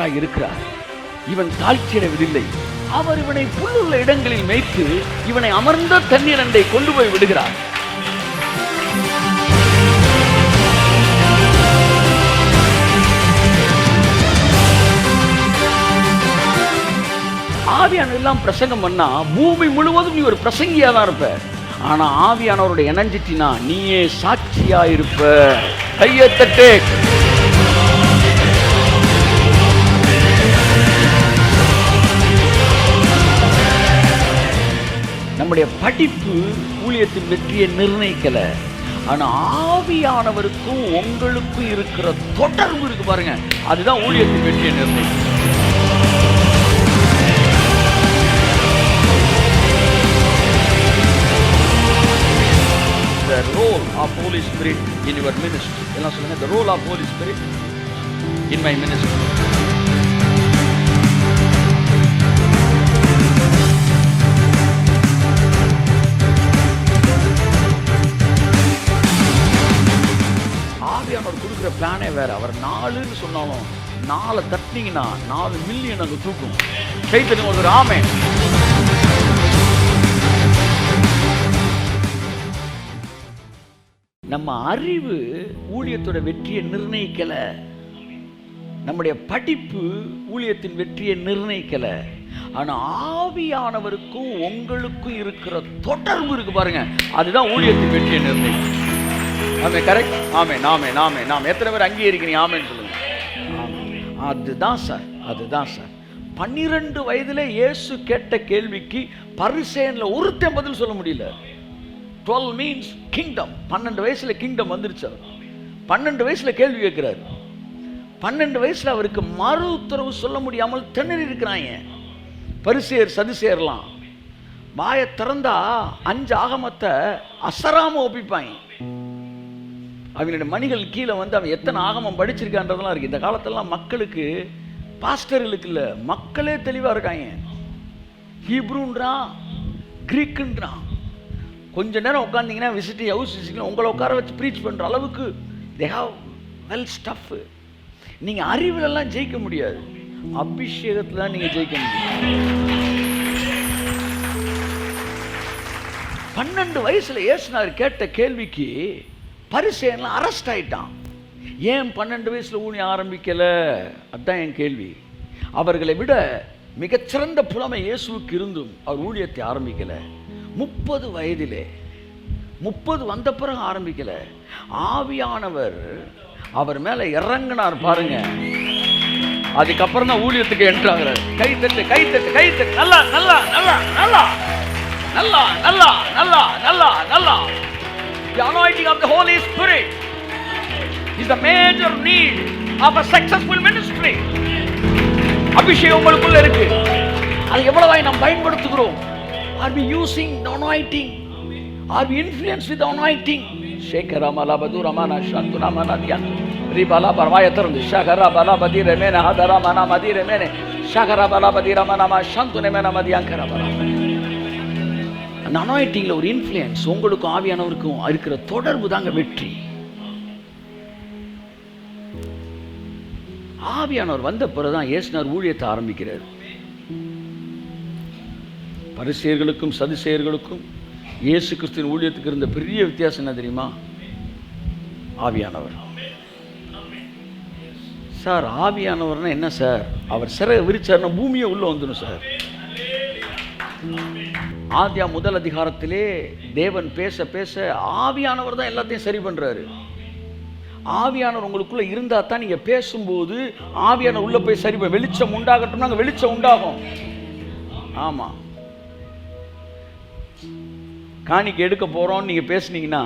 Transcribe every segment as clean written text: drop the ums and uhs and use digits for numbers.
மேய்ப்பராய் இருக்கிறார். இவன் தாழ்ச்சியடைவதில்லை. அவர் இவனை புல்லுள்ள இடங்களில் மேய்த்து இவனை அமர்ந்த தண்ணீர் அண்டை கொண்டு போய் விடுகிறார். ஆவியானவர் எல்லாம் பிரசங்கம் பண்ணா பூமி முழுவதும் நீ ஒரு பிரசங்கியா தான் இருப்ப. ஆனா ஆவியானவருடைய எனர்ஜிட்டினா நீயே சாட்சியா இருப்ப. கையை தட்டு. நம்முடைய படிப்பு ஊழியத்தின் வெற்றியை நிர்ணயிக்கல. ஆனா ஆவியானவருக்கும் உங்களுக்கும் இருக்கிற தொடர்பு இருக்கு பாருங்க, அதுதான் ஊழியத்தின் வெற்றியை நிர்ணயிக்கும். The role of Holy Spirit in your ministry. எல்லாம் சொல்லுங்க, the role of Holy Spirit in my ministry. ஆவியானவர் கொடுக்குற பிளானே வேற. அவர் 4ன்னு சொன்னாலும் 4 தட்டினீங்கன்னா 4 மில்லியன் அங்கே தூக்கும். சைத்தன்யம் ஒரு ஆமே. நம்ம அறிவு ஊழியத்தோட வெற்றியை நிர்ணயிக்கல. நம்முடைய படிப்பு ஊழியத்தின் வெற்றியை நிர்ணயிக்கல. ஆனா ஆவியானவருக்கும் உங்களுக்கும் இருக்கிற தொடர்பு இருக்கு பாருங்க, அதுதான் ஊழியத்தின் வெற்றியை நிர்ணயிக்கும். ஆமே, கரெக்ட். ஆமே, நாமே நாமே நாம எத்தனை பேர் அங்கீகரிக்கிறீங்க? ஆமேன்னு சொல்லுங்க. அதுதான் சார், அதுதான் சார். 12 வயதுல இயேசு கேட்ட கேள்விக்கு பரிசேயன்ல ஒருத்தன் பதில் சொல்ல முடியல. 12 means kingdom. 12 வயசுல கிங்டம் வந்துருச்சு. 12 வயசுல கேள்வி கேட்கிறாரு. 12 வயசுல அவருக்கு மறு உத்தரவு சொல்ல முடியாமல் திணறி இருக்கிறாங்க. பரிசேயர் சதுசேயர்லாம் வாயை திறந்தா 5 ஆகமத்தை அசராம ஒப்பிப்பாங்க. அவங்களுடைய மணிகள் கீழே வந்து அவன் எத்தனை ஆகமம் படிச்சிருக்கான்றதெல்லாம் இருக்கு. இந்த காலத்திலலாம் மக்களுக்கு, பாஸ்டர்களுக்கு இல்லை, மக்களே தெளிவா இருக்காங்க. ஹீப்ரூன்றான், கிரீக்குன்றான். கொஞ்ச நேரம் உட்காந்தீங்கன்னா விசிட்டிங் ஹவுஸ் விசிட்டிங் உங்களை உட்கார வச்சு ப்ரீச் பண்ணுற அளவுக்கு தே ஹாவ் வெல் ஸ்டஃப். நீங்கள் அறிவிலெல்லாம் ஜெயிக்க முடியாது, அபிஷேகத்தில் தான் நீங்கள் ஜெயிக்க முடியும். 12 வயசுல இயேசுனார் கேட்ட கேள்விக்கு பரிசேயன்லாம் அரெஸ்ட் ஆயிட்டான். ஏன் 12 வயசுல ஊழியம் ஆரம்பிக்கல? அதுதான் என் கேள்வி. அவர்களை விட மிகச்சிறந்த புலமை இயேசுவுக்கு இருந்தும் அவர் ஊழியத்தை ஆரம்பிக்கல. 30 வயதிலே 30 வந்த பிறகு ஆரம்பிக்கல. ஆவியானவர் அவர் மேல இறங்கினார் பாருங்க, அதுக்கப்புறம் தான் ஊழியத்துக்கு என்ட்ரு ஆகிறார். கை தட்டு, கை தட்டு, கை தட்டு. நல்லா நல்லா நல்லா நல்லா நல்லா நல்லா நல்லா நல்லா நல்லா. The anointing of the Holy Spirit is the major need of a successful ministry. அபிஷேகம் உங்களுக்குள்ள இருக்கு. அது எவ்வளவாய் நாம் பயன்படுத்துகிறோம்? Are we using the anointing? Are we influenced with the anointing? Shekara malabadu ramana shantuna manadiyan ribala barvaya tarundu shakara balabadi remena hadara mana madi remene shakara balabadi ramana ma shantune mena madiyankara bala. அந்த அனாயிண்டிங்ல ஒரு influence உங்களுக்கும் ஆவியானவருக்கும் இருக்கிற தொடர்பு தாங்க வெற்றி. ஆவியானவர் வந்த பிறகுதான் இயேசுனார் ஊழியத்தை ஆரம்பிக்கிறார். பரிசேயர்களுக்கும் சதுசேயர்களுக்கும் இயேசு கிறிஸ்துவின் ஊழியத்துக்கு இருந்த பெரிய வித்தியாசம் என்ன தெரியுமா? ஆவியானவர். சார் ஆவியானவர்னா என்ன சார்? அவர் சிறை விரிச்சார்னா பூமியை உள்ள வந்துடும் சார். ஆதியா 1 அதிகாரத்திலே தேவன் பேச பேச ஆவியானவர் தான் எல்லாத்தையும் சரி பண்றாரு. ஆவியானவர் உங்களுக்குள்ள இருந்தா தான் நீங்க பேசும்போது ஆவியானவர் உள்ள போய் சரி பண்ண. வெளிச்சம் உண்டாகட்டும், அங்க வெளிச்சம் உண்டாகும். ஆமா, காணிக்கை எடுக்க போறோம் நீங்க பேசுனீங்கன்னா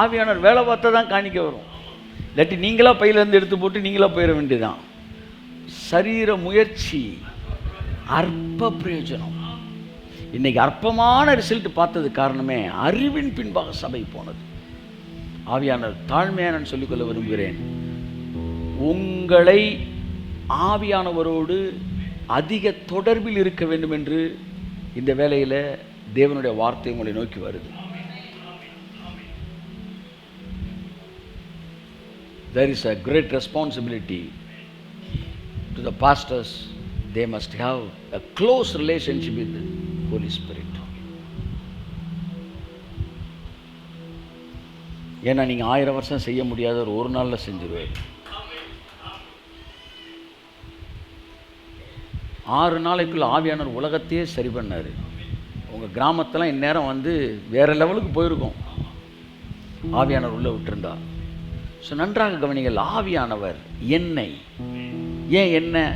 ஆவியானவர் வேலை பார்த்தா தான் காணிக்கை வரும். இல்லாட்டி நீங்களா பையில இருந்து எடுத்து போட்டு நீங்களா போயிட வேண்டியதான். சரீர முயற்சி அற்ப பிரயோஜனம். இன்னைக்கு அற்பமான ரிசல்ட் பார்த்தது காரணமே அறிவின் பின்பாக சபை போனது. ஆவியானவர் தாழ்மையான சொல்லிக்கொள்ள விரும்புகிறேன். உங்களை ஆவியானவரோடு அதிக தொடர்பில் இருக்க வேண்டும் என்று இந்த வேளையில் தேவனுடைய வார்த்தை உங்களை நோக்கி வருது. There is a great responsibility to the pastors, they must have a close relationship with the Holy Spirit. ஏன்னா நீங்கள் 1000 வருஷம் செய்ய முடியாத ஒரு நாளில் செஞ்சிருவார். 6 நாளைக்குள்ள ஆவியானவர் உலகத்தையே சரி பண்ணார். உங்கள் கிராமத்தெல்லாம் இந்நேரம் வந்து வேறு லெவலுக்கு போயிருக்கும் ஆவியானவர் உள்ளே விட்டுருந்தா. ஸோ நன்றாக கவனிங்கள், ஆவியானவர் எண்ணெய். ஏன் எண்ணெய்?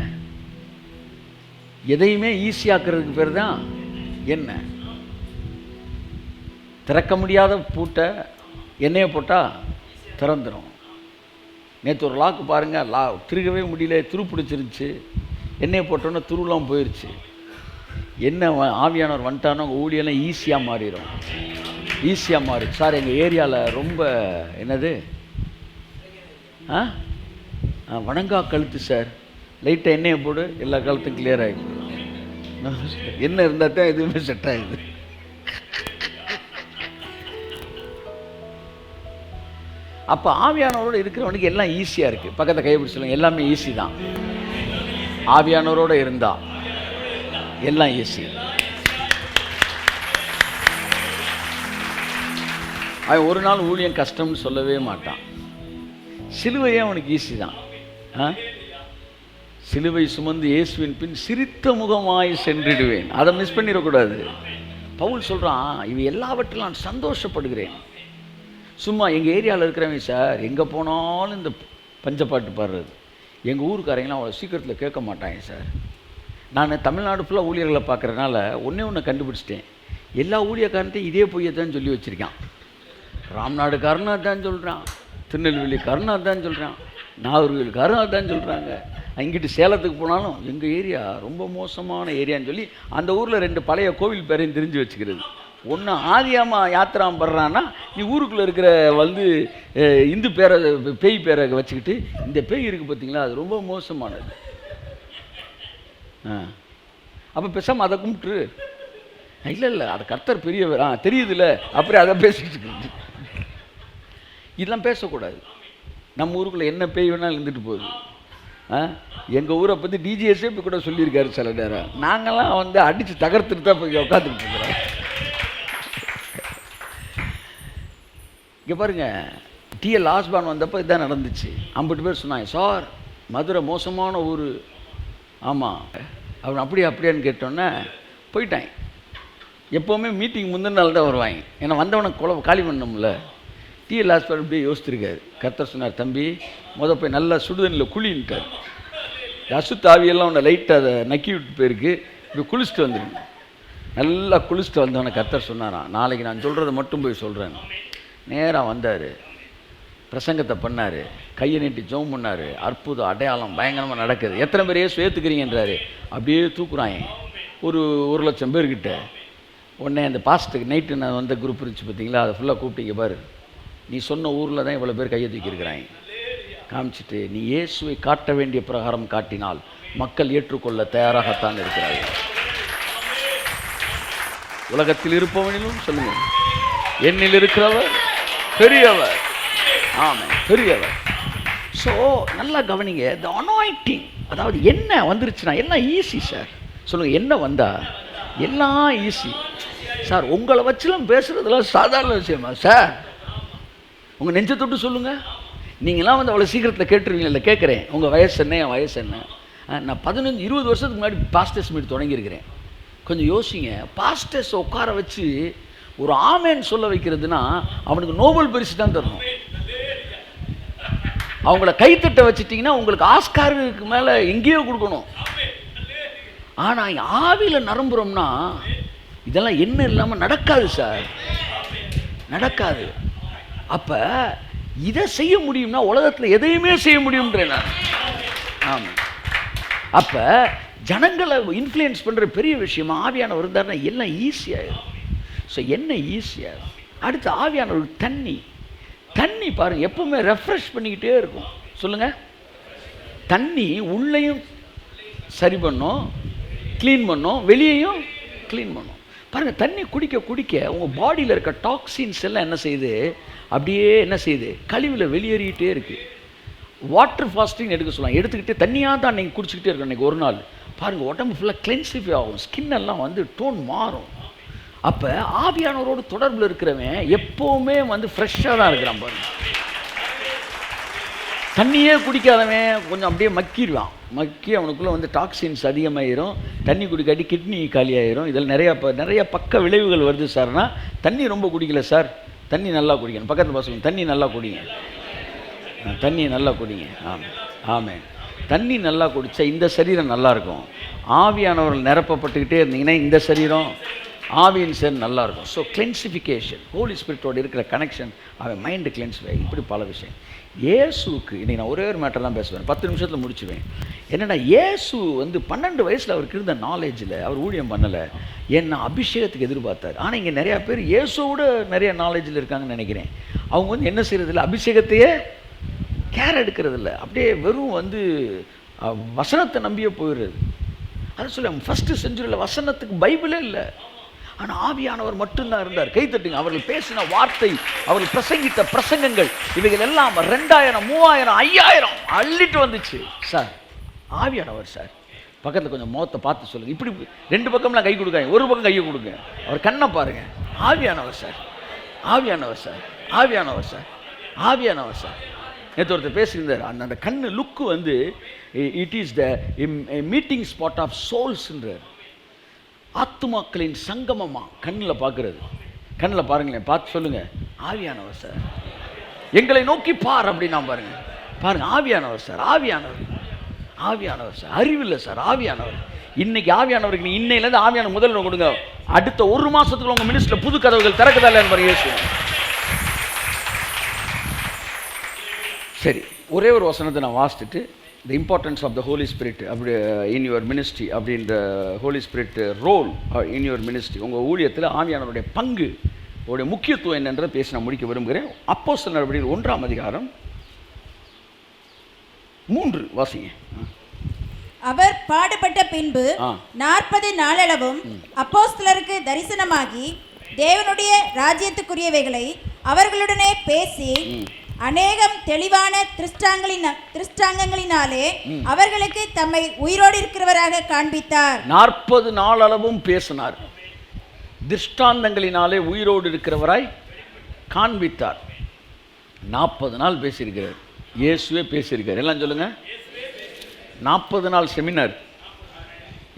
எதையுமே ஈஸியாக்குறதுக்கு பேர் தான் எண்ணெய். திறக்க முடியாத பூட்டை எண்ணெயை போட்டால் திறந்துடும். நேற்று ஒரு லாக்கு பாருங்கள், திருகவே முடியல, துரு பிடிச்சிருந்துச்சு. எண்ணெயை போட்டோன்னா துருலாம் போயிடுச்சு. எண்ணெய் ஆவியானவர் வந்துட்டானோ உங்கள் ஊழியெல்லாம் ஈஸியாக மாறிடும். ஈஸியாக மாறி சார் எங்கள் ஏரியாவில் ரொம்ப என்னது வணங்கா கழுத்து சார், லைட்டாக எண்ணெயை போடு எல்லா கழுத்தும் கிளியர் ஆகிடும். எண்ணெய் இருந்தால் தான் எதுவுமே செட் ஆகுது. அப்போ ஆவியானவரோடு இருக்கிறவனுக்கு எல்லாம் ஈஸியாக இருக்குது. பக்கத்தை கைப்பிடி சொல்லுங்க, எல்லாமே ஈஸி தான். ஆவியானவரோடு இருந்தால் எல்லாம் ஈஸி. அவன் ஒரு நாள் ஊழியம் கஷ்டம்னு சொல்லவே மாட்டான். சிலுவையே அவனுக்கு ஈஸி தான். சிலுவை சுமந்து இயேசுவின் பின் சிரித்த முகமாய் சென்றிடுவேன். அதை மிஸ் பண்ணிடக்கூடாது. பவுல் சொல்கிறான், இவை எல்லாவற்றிலும் நான் சந்தோஷப்படுகிறேன். சும்மா எங்கள் ஏரியாவில் இருக்கிறவங்க சார் எங்கே போனாலும் இந்த பஞ்சப்பாட்டு பாடுறது. எங்கள் ஊருக்காரங்களாம் அவ்வளோ சீக்கிரத்தில் கேட்க மாட்டாங்க சார். நான் தமிழ்நாடு ஃபுல்லாக ஊழியர்களை பார்க்குறதுனால ஒன்று கண்டுபிடிச்சிட்டேன். எல்லா ஊழியக்காரன்ட்டையும் இதே பொய்யை தான் சொல்லி வச்சுருக்கான். ராம்நாடுக்காரனும் அதான் சொல்கிறான், திருநெல்வேலிக்காரனும் அதான் சொல்கிறான், நாகர்கோவிலுக்காரனும் அதான் சொல்கிறாங்க. அங்கிட்டு சேலத்துக்கு போனாலும் எங்கள் ஏரியா ரொம்ப மோசமான ஏரியான்னு சொல்லி அந்த ஊரில் 2 பழைய கோவில் பேரையும் தெரிஞ்சு வச்சுக்கிறது. ஒன்று ஆதியாமா யாத்திராம் படுறான்னா நீ ஊருக்குள்ளே இருக்கிற வந்து இந்து பேரை பேய் பேரை வச்சுக்கிட்டு இந்த பேய் இருக்குது பார்த்தீங்களா, அது ரொம்ப மோசமானது. அப்போ பேசாமல் அதை கும்பிட்டுரு. இல்லை அதை கர்த்தர் பெரியவர் தெரியுதுல்ல, அப்புறம் அதை பேசிக்கிட்டு இதெல்லாம் பேசக்கூடாது. நம்ம ஊருக்குள்ளே என்ன பேய் வேணாலும் இருந்துட்டு போகுது. எங்கள் ஊரை பற்றி டிஜிஎஸ்ஸே இப்போ கூட சொல்லியிருக்காரு சில நேரம். நாங்கள்லாம் வந்து அடித்து தகர்த்துட்டு தான் போய் உட்காந்துட்டு இருக்கிறோம். இங்கே பாருங்கள், டிஎல் ஆஸ்பான் வந்தப்போ இதுதான் நடந்துச்சு. 50 பேர் சொன்னாங்க, சார் மதுரை மோசமான ஊர். ஆமாம் அவன் அப்படியான்னு கேட்டோன்னே போயிட்டாங்க. எப்போவுமே மீட்டிங் முந்தின நாள் தான் வருவாங்க. ஏன்னா வந்தவனை காலி பண்ணோம்ல. டிஎல் ஆஸ்பான் அப்படியே யோசிச்சிருக்காரு. கர்த்தர் சொன்னார், தம்பி போய் நல்லா சுடுதண்ணில் குளின்ட்டார். அசுத்தாவியெல்லாம் உன்னை லைட்டாக அதை நக்கி விட்டு போயிருக்கு, இப்போ குளிச்சுட்டு வந்துடுங்க. நல்லா குளிச்சுட்டு வந்தவனை கர்த்தர் சொன்னாரான், நாளைக்கு நான் சொல்கிறத மட்டும் போய் சொல்கிறேன். நேராக வந்தார், பிரசங்கத்தை பண்ணார், கையை நீட்டி ஜெபம் பண்ணார். அற்புதம் அடையாளம் பயங்கரமாக நடக்குது. எத்தனை பேரையே சுயத்துக்கிறீங்கன்றாரு. அப்படியே தூக்குறாங்க ஒரு 1,00,000 பேர்கிட்ட. உடனே அந்த பாஸ்ட்டுக்கு நைட்டு நான் வந்த குரூப் இருந்துச்சு பார்த்தீங்களா, அதை ஃபுல்லாக கூப்பிட்டீங்க பாரு, நீ சொன்ன ஊரில் தான் இவ்வளோ பேர் கையை தூக்கியிருக்கிறாங்க. காமிச்சிட்டு நீ இயேசுவை காட்ட வேண்டிய பிரகாரம் காட்டினால் மக்கள் ஏற்றுக்கொள்ள தயாராகத்தான் இருக்கிறார்கள். உலகத்தில் இருப்பவனிலும் சொல்லுங்கள், என்னில் இருக்கிறவர் பெரியவர். ஆமாம், பெரியவர். ஸோ நல்லா கவனிங்க, த அனாயிண்டிங், அதாவது என்ன வந்துருச்சுன்னா எல்லாம் ஈஸி சார். சொல்லுங்கள், என்ன வந்தால் எல்லாம் ஈஸி சார். உங்களை வச்சுலாம் பேசுகிறதுலாம் சாதாரண விஷயமா சார்? உங்கள் நெஞ்சை தொட்டு சொல்லுங்கள். நீங்களாம் வந்து அவ்வளோ சீக்கிரத்தில் கேட்டுருவீங்கல்ல. கேட்குறேன், உங்கள் வயசு என்ன, என் வயசு என்ன? நான் 15-20 வருஷத்துக்கு முன்னாடி பாஸ்டர்ஸ் மீட் தொடங்கியிருக்கிறேன். கொஞ்சம் யோசிங்க, பாஸ்டர்ஸ் உட்கார வச்சு ஒரு ஆமேன்னு சொல்ல வைக்கிறதுனா அவனுக்கு நோபல் பரிசு தான் தரணும். அவங்கள கைத்தட்ட வச்சுட்டிங்கன்னா உங்களுக்கு ஆஸ்காருக்கு மேலே எங்கேயோ கொடுக்கணும். ஆனால் ஆவியில் நரம்புறோம்னா இதெல்லாம் என்ன இல்லாமல் நடக்காது சார், நடக்காது. அப்போ இதை செய்ய முடியும்னா உலகத்தில் எதையுமே செய்ய முடியும்ன்றேன் நான். ஆமாம். அப்போ ஜனங்களை இன்ஃப்ளூயன்ஸ் பண்ணுற பெரிய விஷயமா ஆவியானவர் இருந்தாருன்னா எல்லாம் ஈஸியாகிடும். ஸோ என்ன ஈஸியாக. அடுத்து ஆவியானவருக்கு தண்ணி பாருங்கள், எப்பவுமே ரெஃப்ரெஷ் பண்ணிக்கிட்டே இருக்கும். சொல்லுங்கள், தண்ணி உள்ளேயும் சரி பண்ணும், க்ளீன் பண்ணும், வெளியேயும் க்ளீன் பண்ணும். பாருங்கள், தண்ணி குடிக்க குடிக்க உங்கள் பாடியில் இருக்க டாக்ஸின்ஸ் எல்லாம் என்ன செய்யுது, அப்படியே என்ன செய்யுது, கழிவில் வெளியேறிக்கிட்டே இருக்குது. வாட்டர் ஃபாஸ்டிங் எடுக்க சொல்லலாம். எடுத்துக்கிட்டு தண்ணியாக தான் நீங்கள் குடிச்சிக்கிட்டே இருக்கணும். இன்றைக்கி ஒரு நாள் பாருங்கள், உடம்பு ஃபுல்லாக கிளென்சிஃபை ஆகும், ஸ்கின் எல்லாம் வந்து டோன் மாறும். அப்போ ஆவியானவரோடு தொடர்பில் இருக்கிறவன் எப்போவுமே வந்து ஃப்ரெஷ்ஷாக தான் இருக்கிறான். பாருங்கள், தண்ணியே குடிக்காதவன் கொஞ்சம் அப்படியே மக்கிடுவான். மக்கி அவனுக்குள்ளே வந்து டாக்ஸின்ஸ் அதிகமாகிடும், தண்ணி குடிக்காட்டி கிட்னி காலியாகிடும். இதில் நிறைய பக்க விளைவுகள் வருது சார்னா. தண்ணி ரொம்ப குடிக்கல சார், தண்ணி நல்லா குடிக்கணும். பக்கத்தில் பசங்க தண்ணி நல்லா குடிங்க, தண்ணி நல்லா குடிங்க. ஆமாம் ஆமாம், தண்ணி நல்லா குடித்தா இந்த சரீரம் நல்லாயிருக்கும். ஆவியானவர்கள் நிரப்பப்பட்டுக்கிட்டே இருந்தீங்கன்னா இந்த சரீரம் ஆவியின் சரி நல்லாயிருக்கும். ஸோ கிளென்சிஃபிகேஷன், ஹோலி ஸ்பிரிட்டோடு இருக்கிற கனெக்ஷன், அவன் மைண்டு கிளென்சிஃபை, இப்படி பல விஷயம். இயேசுக்கு இன்றைக்கி நான் ஒரே ஒரு மேட்டர் தான் பேசுவேன், 10 நிமிஷத்தில் முடிச்சுவேன். என்னென்னா, இயேசு வந்து 12 வயசில் அவருக்கு இருந்த நாலேஜில் அவர் ஊழியம் பண்ணலை, ஏன்னா அபிஷேகத்துக்கு எதிர்பார்த்தார். ஆனால் இங்கே நிறையா பேர் இயேசுவோட நிறைய நாலேஜில் இருக்காங்கன்னு நினைக்கிறேன். அவங்க வந்து என்ன செய்கிறதில்ல, அபிஷேகத்தையே கேர் எடுக்கிறதில்ல, அப்படியே வெறும் வந்து வசனத்தை நம்பியே போயிடுறது. அதை சொல்ல, ஃபஸ்ட்டு செஞ்சுரியில் வசனத்துக்கு பைபிளே இல்லை, ஆனால் ஆவியானவர் மட்டும்தான் இருந்தார். கைத்தட்டுங்க. அவர்கள் பேசின வார்த்தை, அவர்கள் பிரசங்கித்த பிரசங்கங்கள், இவைகள் எல்லாம் 2000, 3000, 5000 அள்ளிட்டு வந்துச்சு. சார் ஆவியானவர் சார். பக்கத்தில் கொஞ்சம் முகத்தை பார்த்து சொல்லுங்கள். இப்படி 2 பக்கம்லாம் கை கொடுக்காங்க, ஒரு பக்கம் கையை கொடுங்க. அவர் கண்ணை பாருங்கள். ஆவியானவர் சார், ஆவியானவர் சார், ஆவியானவர் சார், ஆவியானவர் சார். நேற்று ஒருத்தர் பேசியிருந்தார், அந்த கண்ணு லுக்கு வந்து it is the meeting spot of சோல்ஸ்ன்றார். ஆத்துமாக்களின் சங்கமமாக கண்ணில் பார்க்குறது. கண்ணில் பாருங்களேன், பார்த்து சொல்லுங்கள், ஆவியானவர் சார், எங்களை நோக்கி பார் அப்படின்னா பாருங்கள். பாருங்கள், ஆவியானவர் சார், ஆவியானவர், ஆவியானவர் சார். அறிவில்லை சார், ஆவியானவர். இன்னைக்கு ஆவியானவருக்கு நீ இன்னையிலேருந்து ஆவியான முதல்ல கொடுங்க. அடுத்த 1 மாதத்துக்குள்ள உங்கள் மினிஸ்ட்ரியில் புது கதவுகள் திறக்குதா என்பதை யோசிக்கணும். சரி, ஒரே ஒரு வசனத்தை நான் வாசித்துட்டு, the importance of the holy spirit அப்படி இன் யுவர் மினிஸ்ட்ரி, அப்படின்ற holy spirit role in your ministry, உங்கள் ஊழியத்தில் ஆவியானவருடைய பங்கு, உடைய முக்கியத்துவம் என்னன்றதை பேசி நான் முடிக்க விரும்புகிறேன். அப்போஸ்தலர் நடவடிக்கைகள் 1ஆம் அதிகாரம் 3 வாசிங்க. அவர் பாடுபட்ட பின்பு 40 நாளளவும் அப்போஸ்தலருக்கு தரிசனமாகி தேவனுடைய ராஜ்யத்துக்குரியவைகளை அவர்களுடனே பேசி அநேகம் தெளிவான திருஷ்டாங்கங்களினாலே அவர்களுக்கு தம்மை உயிரோடு இருக்கிறவராக காண்பித்தார். 40 நாளளவும் பேசினார், திருஷ்டாந்தங்களினாலே உயிரோடு இருக்கிறவராய் காண்பித்தார். 40 நாள் பேசியிருக்கிறார், இயேசுவே பேசியிருக்கார். எல்லாம் சொல்லுங்க. 40 நாள் செமினார்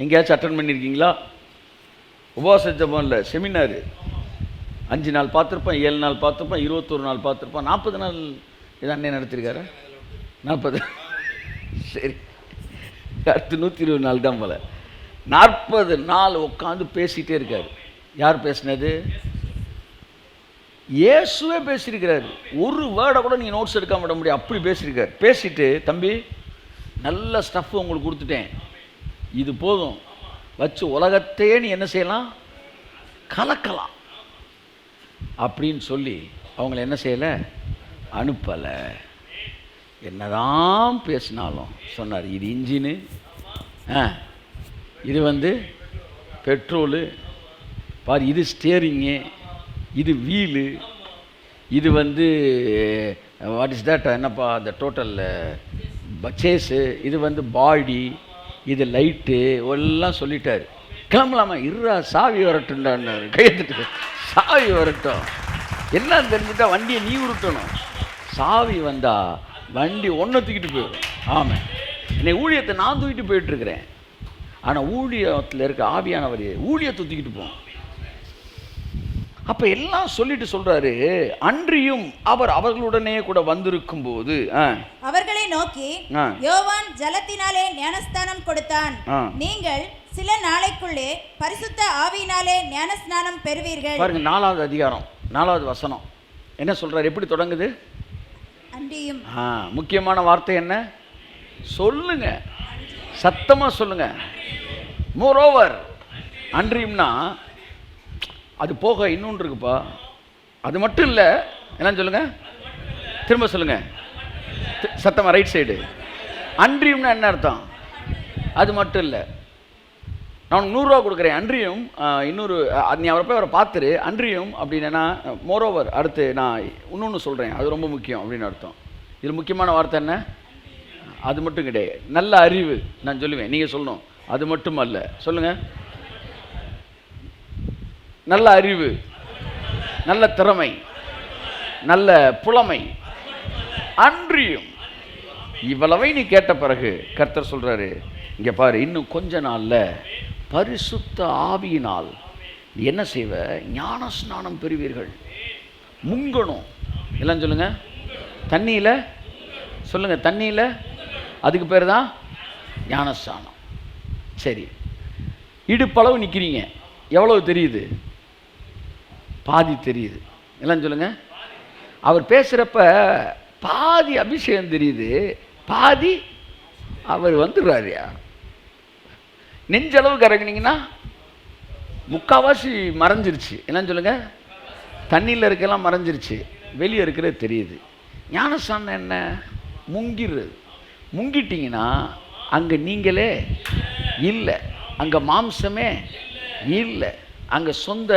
எங்கேயாச்சும் அட்டன் பண்ணியிருக்கீங்களா? உபவாச ஜெபம் இல்லை, செமினார். 5 நாள் பார்த்துருப்பான், 7 நாள் பார்த்துருப்பான், 21 நாள் பார்த்துருப்பான். 40 நாள் இது அண்ணே நடத்திருக்காரு. 40 சரி, அடுத்து 120 நாள் தான் போல. 40 நாள் உட்காந்து பேசிகிட்டே இருக்கார். யார் பேசினது? இயேசுவே பேசியிருக்கிறார். ஒரு வேர்டை கூட நீங்கள் நோட்ஸ் எடுக்காம விட முடியும், அப்படி பேசியிருக்கார். பேசிட்டு, தம்பி நல்ல ஸ்டஃப் உங்களுக்கு கொடுத்துட்டேன், இது போதும், வச்சு உலகத்தையே நீ என்ன செய்யலாம், கலக்கலாம் அப்படின்னு சொல்லி அவங்கள என்ன செய்யலை, அனுப்பலை. என்னதான் பேசினாலும் சொன்னார், இது இன்ஜினு, இது வந்து பெட்ரோலு, பாரு இது ஸ்டியரிங்கு, இது வீலு, இது வந்து வாட் இஸ் தட் என்னப்பா அந்த டோட்டல் சேஸு, இது வந்து பாடி, இது லைட்டு எல்லாம் சொல்லிட்டார். கிளம்பலாமா? இருறா சாவி வரட்டும்டான்னாரு. கையெழுத்துட்டு சாவி வரட்டும், எல்லாம் தெரிஞ்சுட்டா வண்டியை நீ உருட்டணும். சாவி வந்தால் வண்டி ஒன்றை தூக்கிட்டு போயிடும். ஆமாம், இன்னைக்கு ஊழியத்தை நான் தூக்கிட்டு போயிட்டுருக்கிறேன், ஆனால் ஊழியத்தில் இருக்க ஆவியானவர் ஊழியத்தை தூக்கிட்டு போவோம். அப்போ எல்லாம் சொல்லிட்டு சொல்கிறாரு, அன்றியும் அவர் அவர்களுடனே கூட வந்திருக்கும் போது அவர்களை நோக்கி, யோவான் ஜலத்தினாலே ஞானஸ்நானம் கொடுத்தான், நீங்கள் சில நாளைக்குள்ளே பரிசுத்த ஆவியினாலே ஞானஸ்நானம் பெறுவீர்கள். பாருங்க, 4வது அதிகாரம் 4வது வசனம் என்ன சொல்றாரு, எப்படி தொடங்குது? அன்றியும். முக்கியமான வார்த்தை என்ன சொல்லுங்க, சத்தமா சொல்லுங்க. மோரோவர், அன்றியும்னா அது போக இன்னொன்று இருக்குப்பா, அது மட்டும் இல்லை. என்னன்னு சொல்லுங்க, திரும்ப சொல்லுங்க சத்தமா, ரைட் சைடு. அன்றியும்னா என்ன அர்த்தம்? அது மட்டும் இல்லை, நான் 100 ரூபா கொடுக்குறேன், அன்றியும் இன்னொரு நீ அவரை போய் அவரை பார்த்துரு, அன்றியும் அப்படின்னா மோரோவர். அடுத்து நான் இன்னொன்று சொல்கிறேன், அது ரொம்ப முக்கியம் அப்படின்னு அர்த்தம். இதில் முக்கியமான வார்த்தை என்ன? அது மட்டும் கிடையாது. நல்ல அறிவு நான் சொல்லுவேன், நீங்கள் சொல்லணும். அது மட்டும் அல்ல, சொல்லுங்க. நல்ல அறிவு, நல்ல திறமை, நல்ல புலமை, அன்றியும் இவ்வளவை நீ கேட்ட பிறகு கர்த்தர் சொல்றாரு, இங்க பாரு, இன்னும் கொஞ்ச நாள்ல பரிசுத்த ஆவியினால் நீ என்ன செய்வ? ஞான ஸ்நானம் பெறுவீர்கள். முங்கணும். எல்லாம் சொல்லுங்க. தண்ணியில் சொல்லுங்க, தண்ணியில். அதுக்கு பேர் தான் ஞானஸ்நானம். சரி, இடுப்பளவு நிற்கிறீங்க. எவ்வளவு தெரியுது? பாதி தெரியுது. எல்லாம் சொல்லுங்க. அவர் பேசுகிறப்ப பாதி அபிஷேகம் தெரியுது, பாதி அவர் வந்துடுறாருயா. நெஞ்சளவு கறங்கினீங்கன்னா முக்கால்வாசி மறைஞ்சிருச்சு. என்னன்னு சொல்லுங்க. தண்ணியில் இருக்கலாம் மறைஞ்சிருச்சு, வெளியே இருக்கிறது தெரியுது. ஞானஸ்நானம் என்ன? முங்கிடுறது. முங்கிட்டீங்கன்னா அங்கே நீங்களே இல்லை, அங்கே மாம்சமே இல்லை, அங்கே சொந்த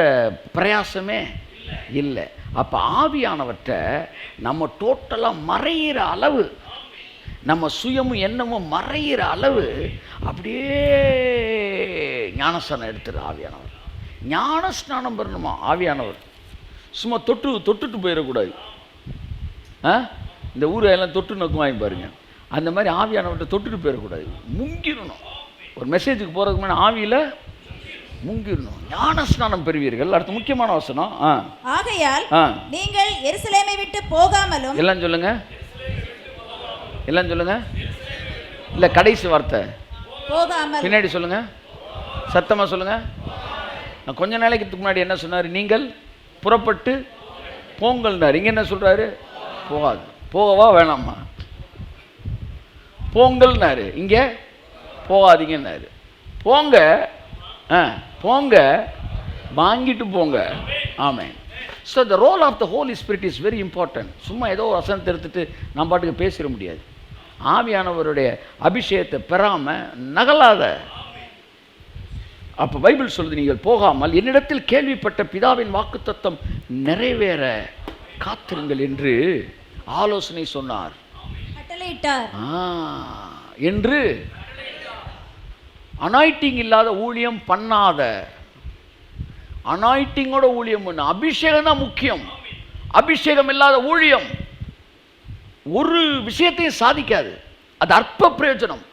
பிரயாசமே இல்லை. அப்போ ஆவியானவற்றை நம்ம டோட்டலாக மறையிற அளவு, நம்ம சுயமும் எண்ணமும் மறையிற அளவு அப்படியே ஞானஸ்நானம் எடுத்துரு ஆவியானவர். ஞானஸ்நானம் பண்ணணுமா ஆவியானவர்? சும்மா தொட்டுட்டு போயிடக்கூடாது. இந்த ஊரை எல்லாம் தொட்டு நோக்கம் வாங்கி பாருங்க. அந்த மாதிரி ஆவியானவர்கிட்ட தொட்டுட்டு போயிடக்கூடாது, முங்கிடணும். ஒரு மெசேஜுக்கு போகிறதுக்கு முன்னாடி ஆவியில் முங்கிடணும். ஞானஸ்நானம் பெறுவீர்கள். அடுத்து முக்கியமான வசனம். ஆகையால் நீங்கள் எருசலேமை விட்டு போகாமலும். எல்லாம் சொல்லுங்க, எல்லாம் சொல்லுங்க. இல்லை, கடைசி வார்த்தை போகாமல். பின்னாடி சொல்லுங்க, சத்தமாக சொல்லுங்க. நான் கொஞ்ச நாளைக்கு முன்னாடி என்ன சொன்னார்? நீங்கள் புறப்பட்டு போங்கள்னார். இங்கே என்ன சொல்கிறாரு? போகாது. போகவா வேணாமா? போங்கள்னாரு. இங்கே போகாதீங்கன்னாரு. போங்க, போங்க, வாங்கிட்டு போங்க. Amen. So the role of the holy spirit is very important. சும்மா ஏதோ வசனத்தை எடுத்துட்டு நம்ம பாட்டுக்கு பேசிட முடியாது. ஆவியானவருடைய அபிஷேகத்தை பெறாமல் நகலாத. அப்போ பைபிள் சொல்லுது, நீங்கள் போகாமல் என்னிடத்தில் கேள்விப்பட்ட பிதாவின் வாக்குத்தத்தம் நிறைவேற காத்திருங்கள் என்று ஆலோசனை சொன்னார், என்று. அனாயிட்டிங் இல்லாத ஊழியம் பண்ணாத, அனாயிட்டிங்கோட ஊழியம் பண்ண. அபிஷேகம் தான் முக்கியம். அபிஷேகம் இல்லாத ஊழியம் ஒரு விஷயத்தையும் சாதிக்காது, அது அற்ப பிரயோஜனம்.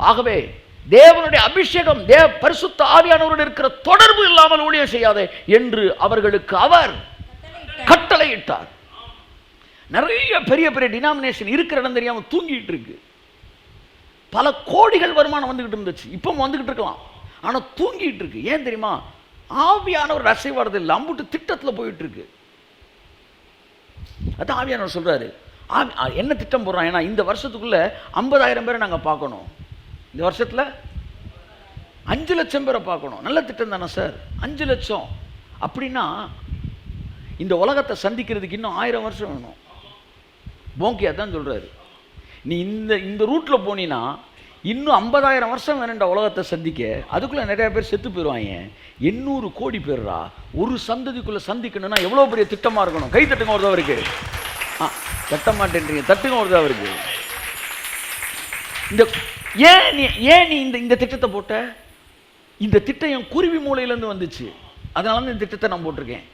ஆகவே தேவனுடைய அபிஷேகம், பரிசுத்த ஆவியானவரோடு இருக்கிற தொடர்பு இல்லாமல் ஊழியம் செய்யாதே என்று அவர்களுக்கு அவர் கட்டளையிட்டார். நிறைய பெரிய பெரிய டினாமினேஷன் இருக்கிற இடம் தெரியாமல் தூங்கிட்டு இருக்கு. பல கோடிகள் வருமானம் வந்துகிட்டு இருந்துச்சு, இப்போ வந்துகிட்டு இருக்கலாம், ஆனால் தூங்கிட்டு இருக்கு. ஏன் தெரியுமா? ஆவியானவர் அசைவாடுறது இல்லை, அம்புட்டு திட்டத்தில் போயிட்டு இருக்கு. அதான் ஆவியானவர் சொல்றாரு. என்ன திட்டம் போடுறான்? ஏன்னா இந்த வருஷத்துக்குள்ள 50,000 பேரை நாங்கள் பார்க்கணும், இந்த வருஷத்தில் 5 லட்சம் பேரை பார்க்கணும். நல்ல திட்டம் தானே சார்? 5 லட்சம் அப்படின்னா இந்த உலகத்தை சந்திக்கிறதுக்கு இன்னும் 1000 வருஷம் வேணும். போங்கியா தான் சொல்றாரு, நீ இந்த ரூட்டில் போனீன்னா இன்னும் 50,000 வருஷம் வேணுன்ற உலகத்தை சந்திக்க. அதுக்குள்ளே நிறைய பேர் செத்து போயிடுவாங்க. 800 கோடி பேர்ரா ஒரு சந்ததிக்குள்ளே சந்திக்கணும்னா எவ்வளோ பெரிய திட்டமாக இருக்கணும். கை தட்டுங்க ஒரு தவறுக்கு. தட்ட மாட்டேன்றீங்க, தட்டுங்க ஒரு தவறுக்கு. இந்த ஏன் நீ இந்த திட்டத்தை போட்ட? இந்த திட்டம் என் குருவி மூலையிலேருந்து வந்துச்சு, அதனால தான் இந்த திட்டத்தை நான் போட்டிருக்கேன்.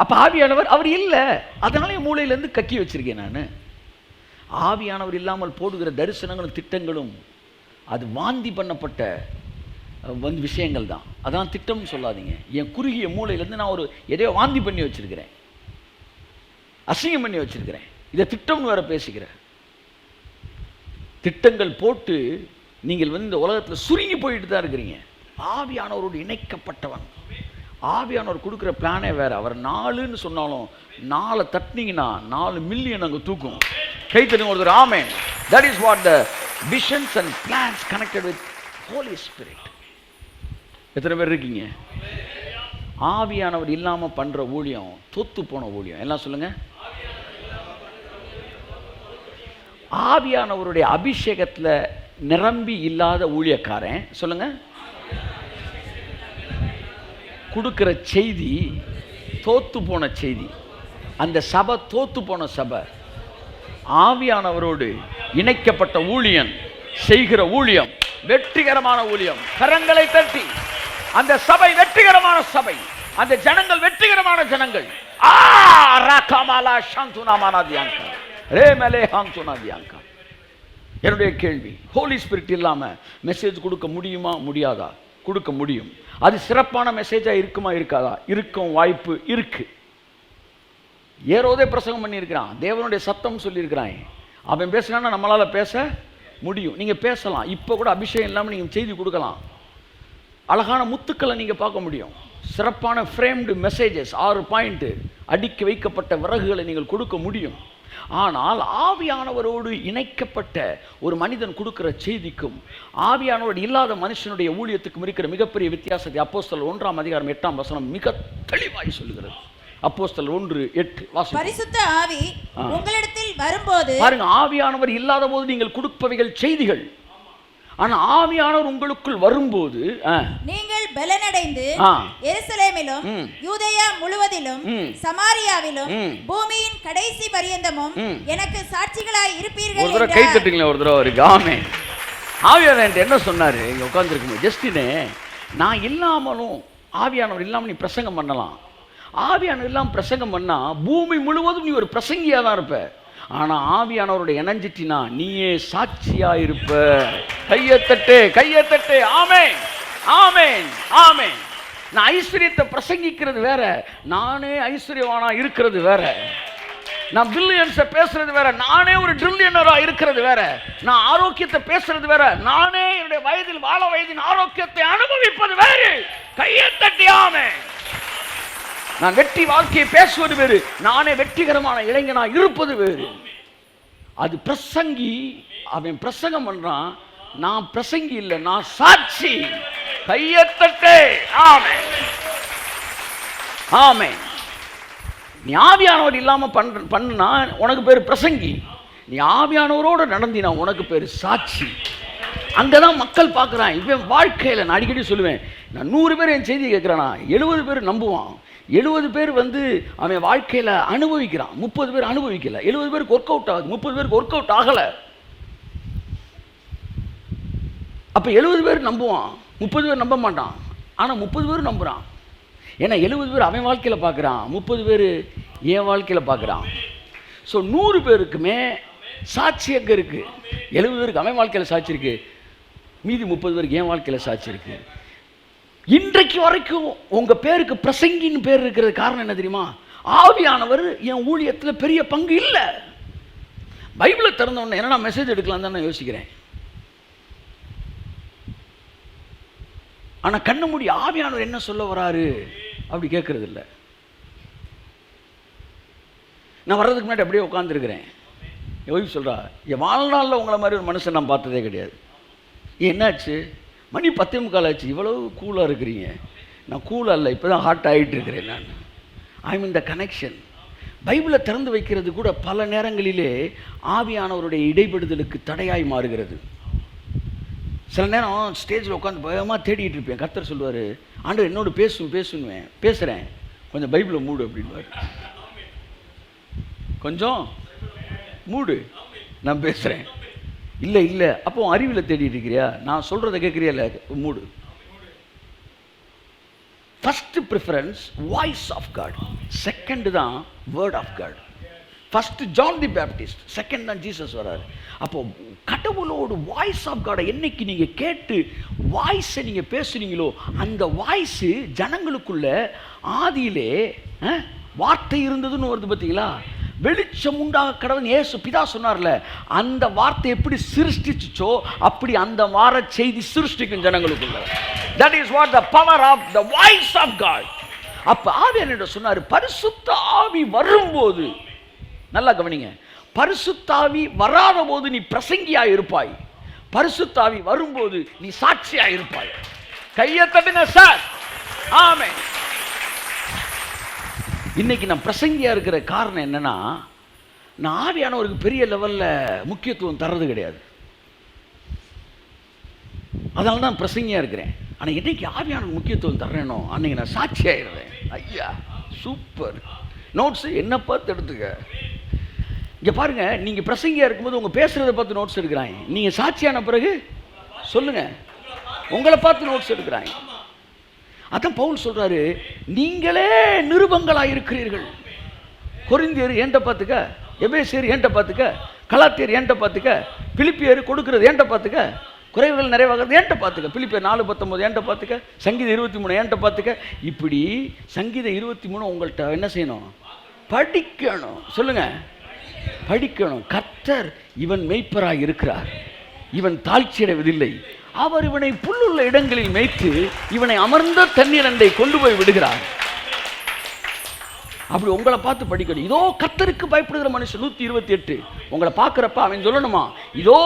அப்போ ஆவியானவர் அவர் இல்லை, அதனால என் மூலையிலேருந்து கக்கி வச்சிருக்கேன் நான். ஆவியானவர் இல்லாமல் போடுகிற தரிசனங்களும் திட்டங்களும் அது வாந்தி பண்ணப்பட்ட விஷயங்கள் தான். அதான் திட்டம்னு சொல்லாதீங்க. என் குறுகிய மூளையிலேருந்து நான் ஒரு எதையோ வாந்தி பண்ணி வச்சிருக்கிறேன், அசிங்கம் பண்ணி வச்சிருக்கிறேன், இதை திட்டம்னு வேற பேசிக்கிறேன். திட்டங்கள் போட்டு நீங்கள் இந்த உலகத்தில் சுருங்கி போயிட்டு தான் இருக்கிறீங்க. ஆவியானவரோடு இணைக்கப்பட்டவன், ஆவியானவர் கொடுக்குற பிளானே வேற. அவர் 4ன்னு சொன்னாலும் 4 தட்டினீங்கன்னா 4 மில்லியன் அங்கே தூக்கும். கை தட்டுங்க ஒருத்தர். ஆமென். That is what the visions and plans connected with Holy Spirit. எத்தனை பேர் இருக்கீங்க? ஆவியானவர் இல்லாம பண்ற ஊழியம் தோத்து போன ஊழியம். எல்லாம் சொல்லுங்க. ஆவியானவருடைய அபிஷேகத்துல நிரம்பி இல்லாத ஊழியக்காரன் சொல்லுங்க, கொடுக்கிற செய்தி தோத்து போன செய்தி. அந்த சபை தோத்து போன சபை. ஆவியானவரோடு இணைக்கப்பட்ட ஊழியன் செய்கிற ஊழியம் வெற்றிகரமான ஊழியம். கரங்களை தட்டி அந்த சபை வெற்றிகரமான சபை, அந்த ஜனங்கள் வெற்றிகரமான ஜனங்கள். என்னுடைய கேள்வி, ஹோலி ஸ்பிரிட் இல்லாம மெசேஜ் கொடுக்க முடியுமா முடியாதா? கொடுக்க முடியும். அது சிறப்பான மெசேஜா இருக்குமா இருக்காதா? இருக்கும் வாய்ப்பு இருக்கு. ஏரோதே பிரசங்கம் பண்ணியிருக்கிறான், தேவனுடைய சத்தம் சொல்லியிருக்கிறான். அவன் பேசினா நம்மளால பேச முடியும். நீங்க பேசலாம். இப்போ கூட அபிஷேகம் இல்லாமல் நீங்க செய்தி கொடுக்கலாம். அழகான முத்துக்களை நீங்க பார்க்க முடியும். சிறப்பான ஃப்ரேம்டு மெசேஜஸ், 6 பாயிண்ட் அடுக்கி வைக்கப்பட்ட விறகுகளை நீங்கள் கொடுக்க முடியும். ஆனால் ஆவியானவரோடு இணைக்கப்பட்ட ஒரு மனிதன் கொடுக்கிற செய்திக்கும் ஆவியானவரோடு இல்லாத மனுஷனுடைய ஊழியத்துக்கும் இருக்கிற மிகப்பெரிய வித்தியாசத்தை அப்போஸ்தலர் 1:8 மிக தெளிவாய் சொல்லுகிறது. அப்போஸ்தலர் 1:8 பரிசுத்த ஆவி உங்களிடத்தில் வரும்போது பாருங்க, ஆவியானவர் இல்லாத போது நீங்கள் கொடுப்பவைகள் செய்திகள். ஆனா ஆவியானவர் உங்களுக்குள் வரும்போது நீங்கள் பலனடைந்து எருசலேமிலும் யூதேயா முழுவதிலும் சமாரியாவிலும் பூமியின் கடைசி பரியந்தமும் எனக்கு சாட்சிகளாய் இருப்பீர்கள். ஒரு தடவை கை தட்டுங்களேன், ஒரு தடவை ஒரு காமே. ஆவியானவர் என்ன சொன்னாரு? இங்க உட்கார்ந்துருக்கும் ஜஸ்டினே, நான் இல்லாமலும் ஆவியானவர் இல்லாமல் நீ பிரசங்கம் பண்ணலாம். ஆவியானவர் இல்லாமல் பிரசங்கம் பண்ணா பூமி முழுவதும் நீ ஒரு பிரசங்கியா தான் இருப்ப. ஆனா ஆவியானவருடைய இணைஞ்சிட்டினா நீயே சாட்சியா இருப்ப. கையத்தட்டு கையத்தட்டு. ஆமென் ஆமென் ஆமென். நான் ஐஸ்வர்யத்தை பிரசங்கிக்கிறது வேற, நானே ஐஸ்வர்யவானா இருக்கிறது வேற. நான் பில்லியன்ஸை பேசுறது வேற, நானே ஒரு ட்ரில்லியனரா இருக்கிறது வேற. நான் ஆரோக்கியத்தை பேசுறது வேற, நானே என்னுடைய வயதில் வாழ வயதின் ஆரோக்கியத்தை அனுபவிப்பது வேறு. கையத்தட்டி ஆமென். நான் வெற்றி வாழ்க்கையை பேசுவது வேறு, நானே வெற்றிகரமான இளைஞனா இருப்பது வேறு. அது பிரசங்கி, அவன் பிரசங்கம் பண்றான், நான் பிரசங்கி இல்லை, நான் சாட்சி. கையத்தட்டே. ஆமென் ஆமென். நீ ஆவியானவர் இல்லாம பண்ணா உனக்கு பேரு பிரசங்கி. நீ ஆவியானவரோடு நடந்தினா உனக்கு பேரு சாட்சி. அங்கதான் மக்கள் பார்க்குறான். இவன் வாழ்க்கையில் நான் அடிக்கடி சொல்லுவேன், நான் 100 பேர் என் செய்தி கேட்குறானா 70 பேர் நம்புவான். 70 பேர் அவன் வாழ்க்கையில் அனுபவிக்கிறான், 30 பேர் அனுபவிக்கல. 70 பேருக்கு ஒர்க் அவுட் ஆகுது, 30 பேருக்கு ஒர்க் அவுட் ஆகலை. அப்போ 70 பேர் நம்புவான், 30 பேர் நம்ப மாட்டான். ஆனால் 30 பேர் நம்புகிறான். ஏன்னா 70 பேர் அவன் வாழ்க்கையில் பார்க்குறான், 30 பேர் என் வாழ்க்கையில் பார்க்குறான். ஸோ 100 பேருக்குமே சாட்சி எங்கே இருக்குது? 70 பேருக்கு அவன் வாழ்க்கையில் சாட்சி இருக்குது, மீதி 30 பேருக்கு என் வாழ்க்கையில் சாட்சி இருக்குது. இன்றைக்கு வரைக்கும் உங்க பேருக்கு பிரசங்கின்னு பேர் இருக்கிறது காரணம் என்ன தெரியுமா? ஆவியானவர் என் ஊழியத்தில் பெரிய பங்கு இல்லை. பைபிளை திறந்த உடனே என்ன மெசேஜ் எடுக்கலாம் தான் நான் யோசிக்கிறேன். ஆனா கண்ண மூடி ஆவியானவர் என்ன சொல்ல வராரு அப்படி கேட்கறது இல்லை. நான் வர்றதுக்கு முன்னாடி அப்படியே உட்காந்துருக்கிறேன். என் ஒய்ஃப் சொல்றா, என் வாழ்நாளில் உங்களை மாதிரி ஒரு மனுஷன் நான் பார்த்ததே கிடையாது. என்னாச்சு? மணி 10:45 ஆச்சு, இவ்வளவு கூலாக இருக்கிறீங்க. நான் கூலாக இல்லை, இப்போ தான் ஹாட் ஆகிட்டு இருக்கிறேன். நான் ஐம் இன் த கனெக்ஷன். பைபிளை திறந்து வைக்கிறது கூட பல நேரங்களிலே ஆவியானவருடைய இடைபடுதலுக்கு தடையாய் மாறுகிறது. சில நேரம் ஸ்டேஜில் உட்காந்து பயமாக தேடிட்டு இருப்பேன். கர்த்தர் சொல்லுவார், ஆண்டவர் என்னோட பேசுவேன், பேசுகிறேன், கொஞ்சம் பைபிளை மூடு அப்படின்வார். கொஞ்சம் மூடு, நான் பேசுகிறேன். இல்லை இல்லை, அப்போ அறிவில் தேடிட்டு இருக்கிறியா? நான் சொல்கிறத கேட்குறியா? இல்லை, மூடு. First preference voice of God, second தான் word of God. First John the Baptist, second தான் ஜீசஸ் வராரு. அப்போ கடவுளோட வாய்ஸ் ஆஃப் காடை என்னைக்கு நீங்கள் கேட்டு வாய்ஸை நீங்கள் பேசுறீங்களோ அந்த வாய்ஸு ஜனங்களுக்குள்ள ஆதியிலே வார்த்தை இருந்ததுன்னு வருது பார்த்தீங்களா? வெளிச்சம் உண்டாக கடவுள் இயேசு பிதா சொன்னார்ல, அந்த வார்த்தை எப்படி சிருஷ்டிச்சோ அப்படி அந்த வார செய்தி சிருஷ்டிக்கும் ஜனங்களுக்குள்ள. That is what the power of the voice of God. அப்ப ஆவியானவர் சொன்னார், பரிசுத்த ஆவி வரும்போது, நல்லா கவனிங்க, பரிசுத்த ஆவி வராத போது நீ பிரசங்கியா இருப்பாய், பரிசுத்த ஆவி வரும்போது நீ சாட்சியா இருப்பாய். கையை தட்டுங்க சார். ஆமென். இன்னைக்கு நான் பிரசங்கியா இருக்கிற காரணம் என்னன்னா, நான் ஆவியானவருக்கு பெரிய லெவல்ல முக்கியத்துவம் தர்றது கிடையாது, அதனால தான் பிரசங்கியா இருக்கிறேன். ஆனால் என்னைக்கு ஆவியானவருக்கு முக்கியத்துவம் தர்றேனோ அன்னைக்கு நான் சாட்சி ஆயிடுறேன். ஐயா சூப்பர். நோட்ஸ் என்ன பார்த்து எடுத்துக்க. இங்கே பாருங்க, நீங்கள் பிரசங்கியாக இருக்கும்போது உங்கள் பேசுகிறத பார்த்து நோட்ஸ் எடுக்கிறாங்க. நீங்கள் சாட்சியான பிறகு சொல்லுங்கள், உங்களை பார்த்து நோட்ஸ் எடுக்கிறாங்க. அதான் பவுல் சொல்கிறாரு, நீங்களே நிருபங்களாக இருக்கிறீர்கள். கொரிந்தியர் ஏன்ட்ட பார்த்துக்க, எபேசியர் ஏன்ட்ட பார்த்துக்க, கலாத்தியர் ஏன்ட்ட பார்த்துக்க, பிலிப்பியர் கொடுக்குறது ஏன்ட்ட பார்த்துக்க, குறைவுகள் நிறைவாகிறது ஏன்ட்ட பார்த்துக்க, பிலிப்பியர் 4:19 ஏன்ட்ட பார்த்துக்க, சங்கீதம் 23 ஏன்ட்ட பார்த்துக்க. இப்படி சங்கீதம் 23 உங்கள்கிட்ட என்ன செய்யணும்? படிக்கணும். சொல்லுங்க, படிக்கணும். கர்த்தர் இவன் மெய்ப்பராய் இருக்கிறார், இவன் தாழ்ச்சியடைவதில்லை, அவர் இவனை புல்லுள்ள இடங்களில் மேய்த்து இவனை அமர்ந்த தண்ணீர் அண்டை கொண்டு போய் விடுகிறார். அப்படி உங்களை பார்த்து படிக்கணும். இதோ கர்த்தருக்கு பயப்படுகிற மனுஷன் 128 உங்களை பார்க்குறப்ப அவன் சொல்லணுமா, இதோ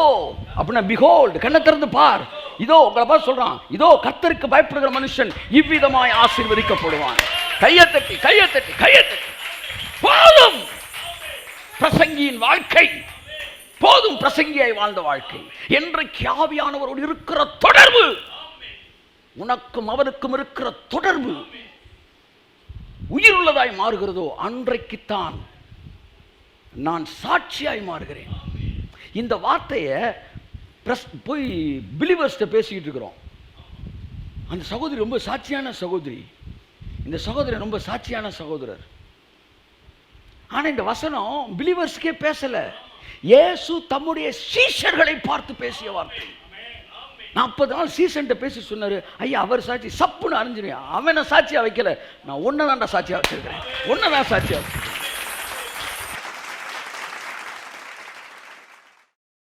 அப்படின்னா பிஹோல்ட், கண்ணை திறந்து பார், இதோ உங்களை பார்த்து சொல்றான், இதோ கர்த்தருக்கு பயப்படுகிற மனுஷன் இவ்விதமாய் ஆசீர்வதிக்கப்படுவான். கையை தட்டி கையை தட்டி கையை தட்டி. போதும் பிரசங்கியின் வாழ்க்கை, போதும் பிரசங்கியாய் வாழ்ந்த வாழ்க்கை. என்றைக்கு ஆவியானவரோடு இருக்கிற தொடர்பு, உனக்கும் அவருக்கும் இருக்கிற தொடர்பு உயிருள்ளதாய் மாறுகிறதோ அன்றைக்குத்தான் நான் சாட்சியாய் மாறுகிறேன். இந்த வார்த்தையை போய் பிலிவர்ஸ்ட பேசிக்கிட்டு இருக்கிறோம். அந்த சகோதரி ரொம்ப சாட்சியான சகோதரி, இந்த சகோதரன் ரொம்ப சாட்சியான சகோதரர். ஆனால் இந்த வசனம் பிலிவர்ஸ்க்கே பேசல, இயேசு தம்முடைய சீஷர்களை பார்த்து பேசிய வார்த்தை. 40 நாள் சீசன்ட்ட பேசி சொன்னாரு, ஐயா அவர் சாட்சி சப்புன்னு அறிஞ்சிருவேன், அவனை சாட்சியா வைக்கல, நான் ஒன்னு தான்டா சாட்சியா வச்சிருக்கிறேன், ஒன்னு தான் சாட்சியா.